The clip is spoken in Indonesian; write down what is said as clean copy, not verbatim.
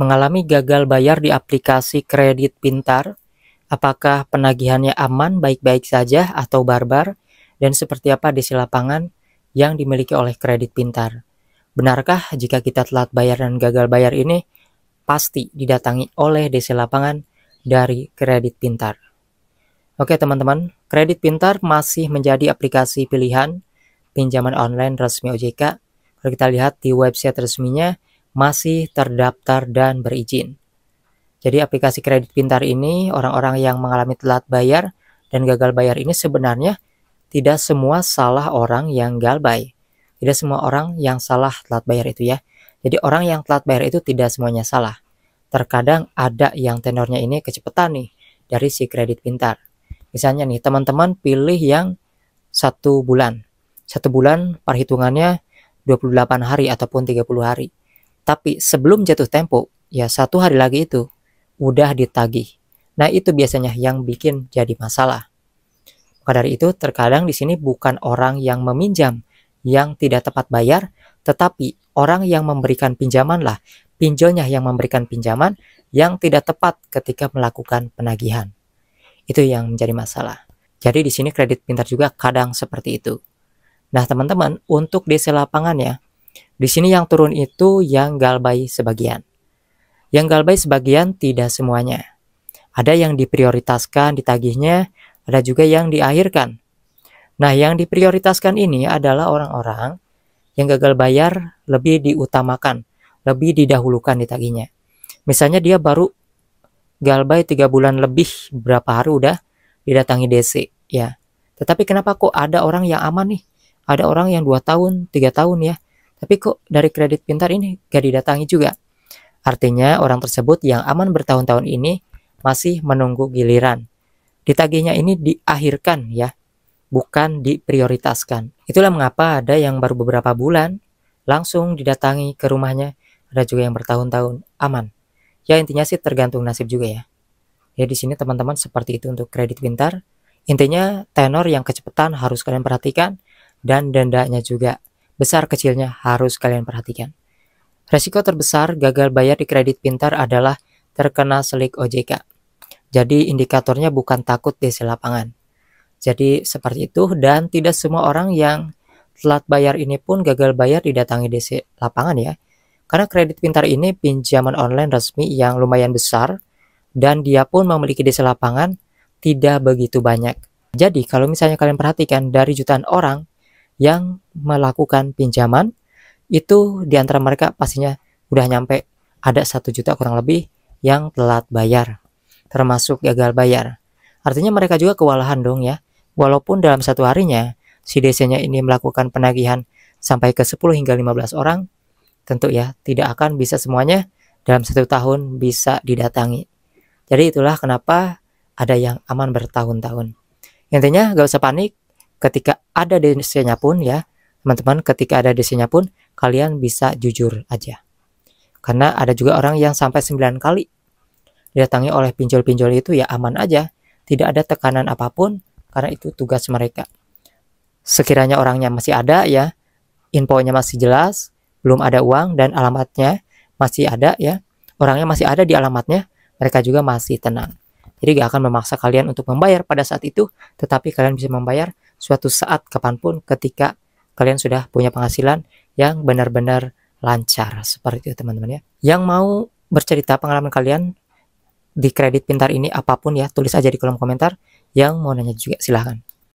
Mengalami gagal bayar di aplikasi kredit pintar, apakah penagihannya aman, baik-baik saja, atau barbar? Dan seperti apa DC lapangan yang dimiliki oleh kredit pintar? Benarkah jika kita telat bayar dan gagal bayar ini pasti didatangi oleh DC lapangan dari kredit pintar? Oke teman-teman, kredit pintar masih menjadi aplikasi pilihan pinjaman online resmi OJK. Kalau kita lihat di website resminya, masih terdaftar dan berizin. Jadi aplikasi kredit pintar ini, orang-orang yang mengalami telat bayar dan gagal bayar ini sebenarnya tidak semua salah orang yang galbay. Tidak semua orang yang salah telat bayar itu ya. Jadi orang yang telat bayar itu tidak semuanya salah. Terkadang ada yang tenornya ini kecepatan nih dari si kredit pintar. Misalnya nih teman-teman pilih yang 1 bulan. 1 bulan perhitungannya 28 hari ataupun 30 hari. Tapi sebelum jatuh tempo, ya 1 hari lagi itu udah ditagih. Nah itu biasanya yang bikin jadi masalah. Maka dari itu terkadang di sini bukan orang yang meminjam yang tidak tepat bayar, tetapi orang yang memberikan pinjaman lah, pinjolnya yang memberikan pinjaman yang tidak tepat ketika melakukan penagihan. Itu yang menjadi masalah. Jadi di sini kredit pintar juga kadang seperti itu. Nah teman-teman, untuk DC lapangannya, di sini yang turun itu yang galbay sebagian. Yang galbay sebagian tidak semuanya. Ada yang diprioritaskan ditagihnya, ada juga yang diakhirkan. Nah, yang diprioritaskan ini adalah orang-orang yang gagal bayar lebih diutamakan, lebih didahulukan ditagihnya. Misalnya dia baru galbay 3 bulan lebih, berapa hari udah didatangi DC ya. Tetapi kenapa kok ada orang yang aman nih? Ada orang yang 2 tahun, 3 tahun ya. Tapi kok dari kredit pintar ini gak didatangi juga? Artinya orang tersebut yang aman bertahun-tahun ini masih menunggu giliran. Ditagihnya ini diakhirkan ya, bukan diprioritaskan. Itulah mengapa ada yang baru beberapa bulan langsung didatangi ke rumahnya, ada juga yang bertahun-tahun aman. Ya intinya sih tergantung nasib juga ya. Ya di sini teman-teman seperti itu untuk kredit pintar. Intinya tenor yang kecepatan harus kalian perhatikan dan dendanya juga besar kecilnya harus kalian perhatikan. Resiko terbesar gagal bayar di kredit pintar adalah terkena selik OJK. Jadi indikatornya bukan takut DC lapangan. Jadi seperti itu dan tidak semua orang yang telat bayar ini pun gagal bayar didatangi DC lapangan ya. Karena kredit pintar ini pinjaman online resmi yang lumayan besar dan dia pun memiliki DC lapangan tidak begitu banyak. Jadi kalau misalnya kalian perhatikan dari jutaan orang yang melakukan pinjaman, itu di antara mereka pastinya udah nyampe ada 1 juta kurang lebih yang telat bayar, termasuk gagal bayar. Artinya mereka juga kewalahan dong ya. Walaupun dalam 1 harinya si DC-nya ini melakukan penagihan sampai ke 10 hingga 15 orang, tentu ya tidak akan bisa semuanya dalam 1 tahun bisa didatangi. Jadi itulah kenapa ada yang aman bertahun-tahun. Intinya gak usah panik ketika ada DC-nya pun ya, teman-teman, ketika ada DC-nya pun kalian bisa jujur aja. Karena ada juga orang yang sampai 9 kali didatangi oleh pinjol-pinjol itu ya aman aja, tidak ada tekanan apapun karena itu tugas mereka. Sekiranya orangnya masih ada ya, infonya masih jelas, belum ada uang dan alamatnya masih ada ya, orangnya masih ada di alamatnya, mereka juga masih tenang. Jadi gak akan memaksa kalian untuk membayar pada saat itu, tetapi kalian bisa membayar suatu saat kapanpun ketika kalian sudah punya penghasilan yang benar-benar lancar. Seperti itu teman-teman ya. Yang mau bercerita pengalaman kalian di kredit pintar ini apapun ya, tulis aja di kolom komentar. Yang mau nanya juga silahkan.